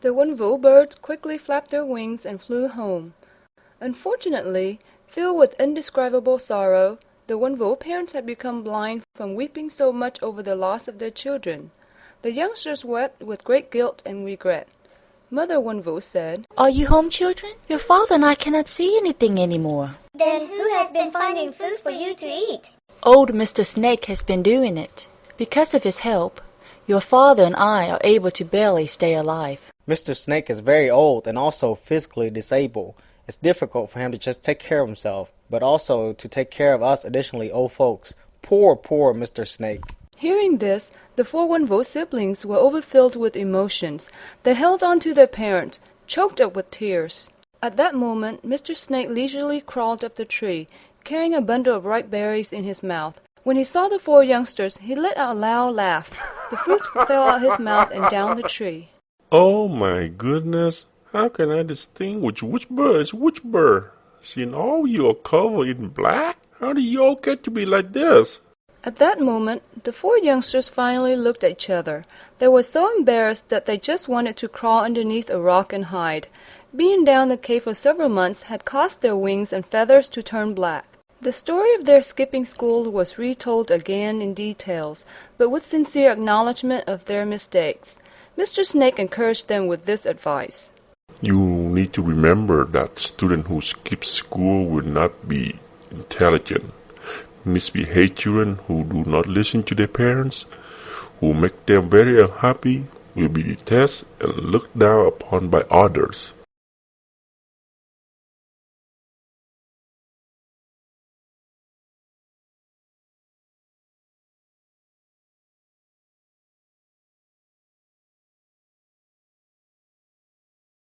The Wenwu birds quickly flapped their wings and flew home. Unfortunately, filled with indescribable sorrow, the Wenwu parents had become blind from weeping so much over the loss of their children. The youngsters wept with great guilt and regret. Mother Wenwu said, "Are you home, children? Your father and I cannot see anything anymore." Then who has been finding food for you to eat? Old Mr. Snake has been doing it. Because of his help, your father and I are able to barely stay alive. Mr. Snake is very old and also physically disabled. It's difficult for him to just take care of himself, but also to take care of us additionally old folks. Poor Mr. Snake. Hearing this, the four Wenwu siblings were overfilled with emotions. They held on to their parents, choked up with tears. At that moment, Mr. Snake leisurely crawled up the tree, carrying a bundle of ripe berries in his mouth. When he saw the four youngsters, he let out a loud laugh. The fruits fell out of his mouth and down the tree. Oh my goodness, how can I distinguish which bird is which bird? Seeing all you are covered in black? How do you all get to be like this? At that moment, the four youngsters finally looked at each other. They were so embarrassed that they just wanted to crawl underneath a rock and hide. Being down the cave for several months had caused their wings and feathers to turn black. The story of their skipping school was retold again in details, but with sincere acknowledgement of their mistakes. Mr. Snake encouraged them with this advice. You need to remember that students who skip school will not be intelligent. Misbehaved children who do not listen to their parents, who make them very unhappy, will be detested and looked down upon by others.